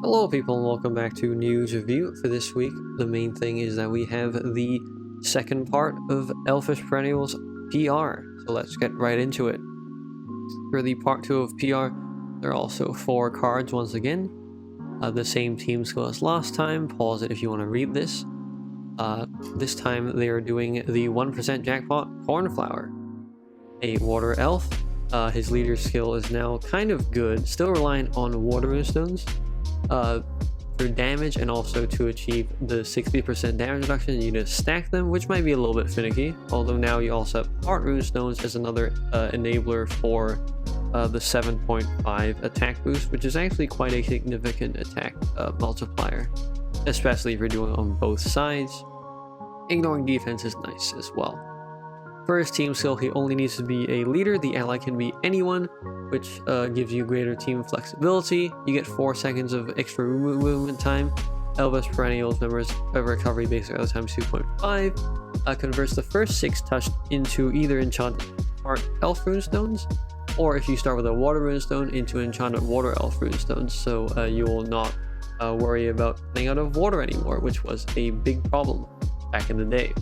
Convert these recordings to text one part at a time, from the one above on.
Hello people and welcome back to News Review. For this week, the main thing is that we have the second part of Elfish Perennials PR, so let's get right into it. For the part 2 of PR, there are also 4 cards once again. The same team skill as last time. Pause it if you want to read this. This time they are doing the 1% jackpot Cornflower, a water elf. His leader skill is now kind of good, still reliant on water runestones for damage, and also to achieve the 60% damage reduction you need to stack them, which might be a little bit finicky, although now you also have heart runestones as another enabler for the 7.5 attack boost, which is actually quite a significant attack multiplier, especially if you're doing it on both sides. Ignoring defense is nice as well. For his team skill, he only needs to be a leader. The ally can be anyone, which gives you greater team flexibility. You get 4 seconds of extra movement time. Elfish Perennials members recovery basic other times 2.5. Converts the first 6 touched into either enchanted heart elf runestones, or if you start with a water runestone, into enchanted water elf runestones. So you will not worry about running out of water anymore, which was a big problem back in the day.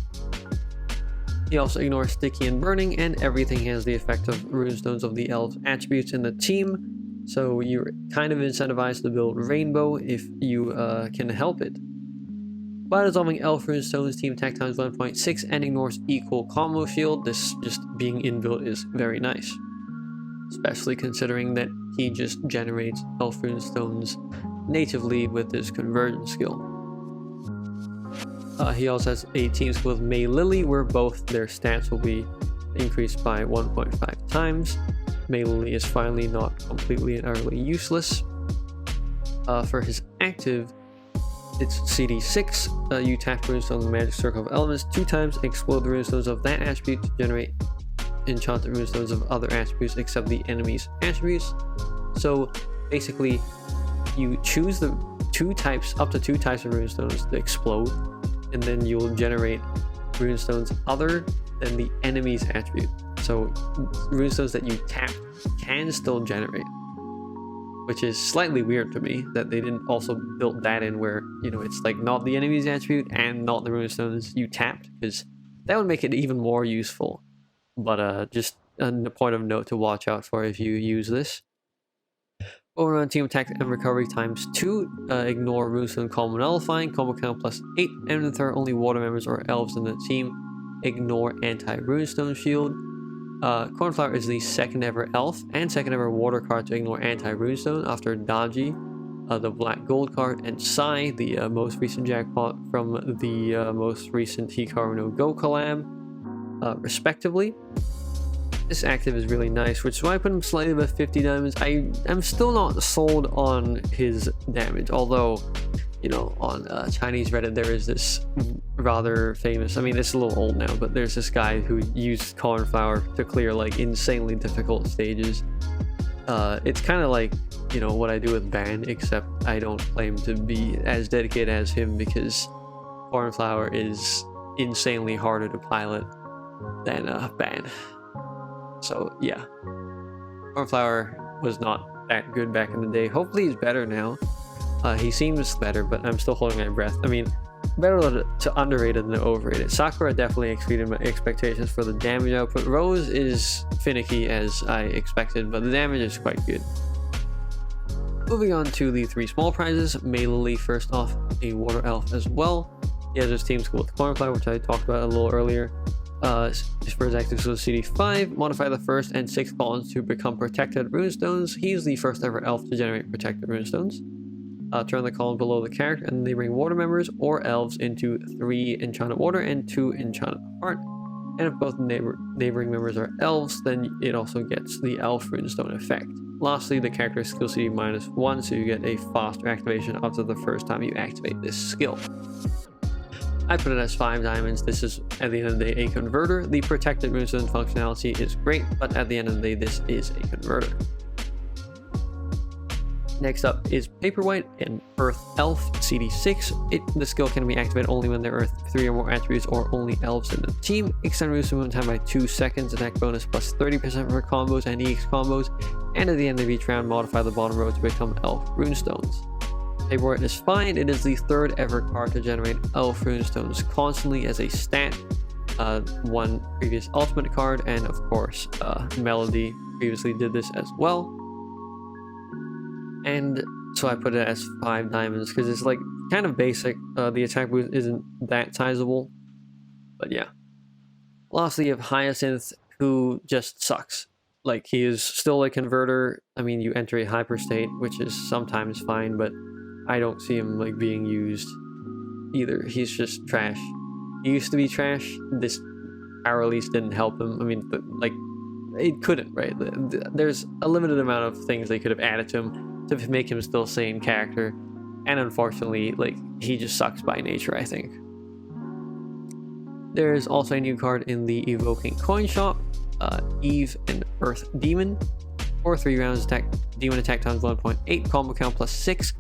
He also ignores sticky and burning, and everything has the effect of runestones of the elf attributes in the team, so you're kind of incentivized to build rainbow if you can help it. By dissolving elf runestones, team attack times 1.6 and ignores equal combo shield. This just being inbuilt is very nice, especially considering that he just generates elf runestones natively with his conversion skill. He also has a team skill with May Lily, where both their stats will be increased by 1.5 times. May Lily is finally not completely and utterly useless. For his active, it's CD6. You tap runestones in the magic circle of elements 2 times and explode the runestones of that attribute to generate enchanted runestones of other attributes except the enemy's attributes. So basically, you choose the up to two types of runestones to explode, and then you'll generate runestones other than the enemy's attribute. So runestones that you tap can still generate, which is slightly weird to me that they didn't also build that in, where, you know, it's like not the enemy's attribute and not the runestones you tapped, because that would make it even more useful. But just a point of note to watch out for if you use this. Overrun team attack and recovery times 2. Ignore runestone combo nullifying, combo count +8, and if there are only water members or elves in the team, ignore anti-runestone shield. Cornflower is the second ever elf and second ever water card to ignore anti-runestone after Daji, the black gold card, and Sai, the most recent jackpot from the most recent Hikaru no Go collab, respectively. This active is really nice, which is why I put him slightly above 50 diamonds. I am still not sold on his damage, although, you know, on Chinese Reddit there is this rather famous, I mean, it's a little old now, but there's this guy who used Cornflower to clear like insanely difficult stages. It's kind of like, you know, what I do with Ban, except I don't claim to be as dedicated as him, because Cornflower is insanely harder to pilot than Ban. So yeah, Cornflower was not that good back in the day. Hopefully he's better now. He seems better, but I'm still holding my breath. I mean, better to underrated than overrated. Sakura definitely exceeded my expectations for the damage output. Rose is finicky as I expected, but the damage is quite good. Moving on to the 3 small prizes. May Lily, first off, a water elf as well. He has his team skill with Cornflower, which I talked about a little earlier. His first active skill is CD5, modify the first and 6th columns to become protected runestones. He's the first ever elf to generate protected runestones. Turn the column below the character and neighboring water members or elves into 3 enchanted water and 2 enchanted heart. And if both neighboring members are elves, then it also gets the elf runestone effect. Lastly, the character's skill CD -1, so you get a faster activation after the first time you activate this skill. I put it as 5 diamonds. This is, at the end of the day, a converter. The protected runestone functionality is great, but at the end of the day, this is a converter. Next up is Paperwhite, an Earth Elf, CD6. The skill can be activated only when there are 3 or more attributes or only elves in the team. Extend runestone movement time by 2 seconds. Attack bonus plus 30% for combos and EX combos. And at the end of each round, modify the bottom row to become elf runestones. paperweight is fine. It is the third ever card to generate Elf runestones constantly as a stat. One previous ultimate card, and of course Melody previously did this as well. And so I put it as 5 diamonds because it's like kind of basic. The attack boost isn't that sizable, but yeah. Lastly, you have Hyacinth, who just sucks. Like, he is still a converter. I mean, you enter a hyper state, which is sometimes fine, but I don't see him like being used either. He's just trash. He used to be trash. This power release didn't help him. I mean, like, it couldn't, right? There's a limited amount of things they could have added to him to make him still sane character, and unfortunately, like, he just sucks by nature, I think. There's also a new card in the Evoking Coin Shop, Eve and Earth Demon. For 3 rounds, demon attack times 1.8, combo count plus 6,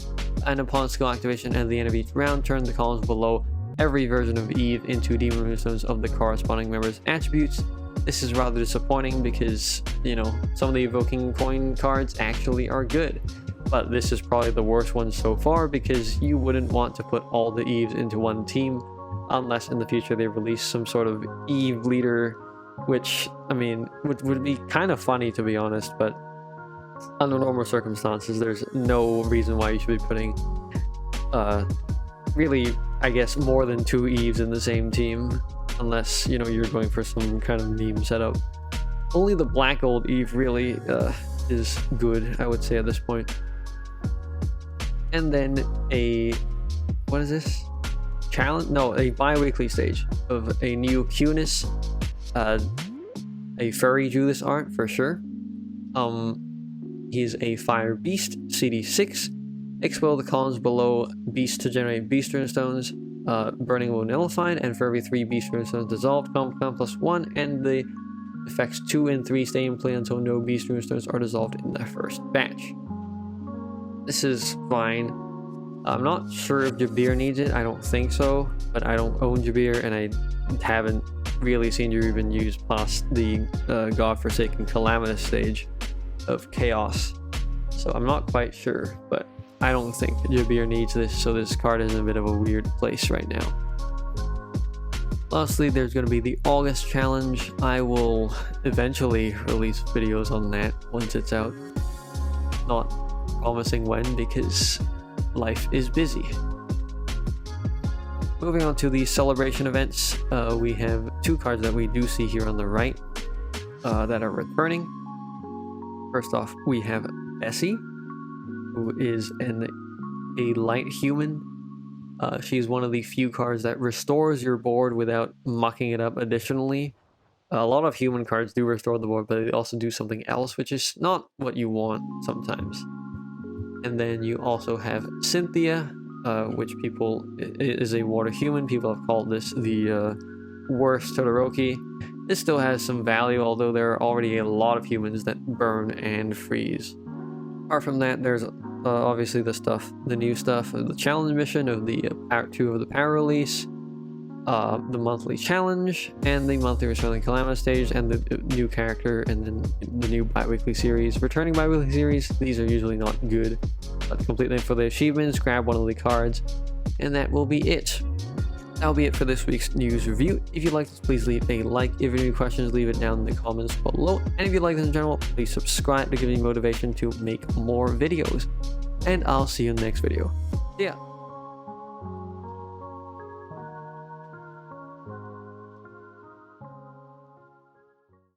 and upon skill activation at the end of each round, turn the columns below every version of Eve into demon runestones of the corresponding member's attributes. This is rather disappointing because, you know, some of the Evoking Coin cards actually are good, but this is probably the worst one so far because you wouldn't want to put all the Eves into one team unless in the future they release some sort of Eve leader, which, I mean, would be kind of funny, to be honest, but under normal circumstances there's no reason why you should be putting really, I guess, more than 2 Eves in the same team, unless, you know, you're going for some kind of meme setup. Only the Black Gold Eve really is good, I would say, at this point. And then what is this? Challenge? No, a bi-weekly stage of a new Cunis, a furry Judas art for sure. He's a fire beast, CD6. Expel the columns below beast to generate beast runestones. Burning will nullified, and for every 3 beast runestones dissolved, combo count plus 1, and the effects 2 and 3 stay in play until no beast runestones are dissolved in the first batch. This is fine. I'm not sure if Jabir needs it. I don't think so, but I don't own Jabir, and I haven't really seen Jabir been used past the godforsaken calamitous stage of chaos, so I'm not quite sure, but I don't think Jabir needs this, so this card is in a bit of a weird place right now. Lastly, there's going to be the August challenge. I will eventually release videos on that once it's out. Not promising when, because life is busy. Moving on to the celebration events, we have 2 cards that we do see here on the right that are returning. First off, we have Bessie, who is a light human. She's one of the few cards that restores your board without mucking it up additionally. A lot of human cards do restore the board, but they also do something else, which is not what you want sometimes. And then you also have Cynthia, which is a water human. People have called this the worst Todoroki. This still has some value, although there are already a lot of humans that burn and freeze. Apart from that, there's obviously the new stuff, the challenge mission of the part 2 of the power release, the monthly challenge, and the monthly returning Calamitous stage, and the new character, and then the new bi-weekly series. Returning bi-weekly series, these are usually not good, but complete them for the achievements, grab one of the cards, and that will be it. That'll be it for this week's news review. If you like this, please leave a like. If you have any questions, leave it down in the comments below. And if you like this in general, please subscribe to give me motivation to make more videos. And I'll see you in the next video. See ya!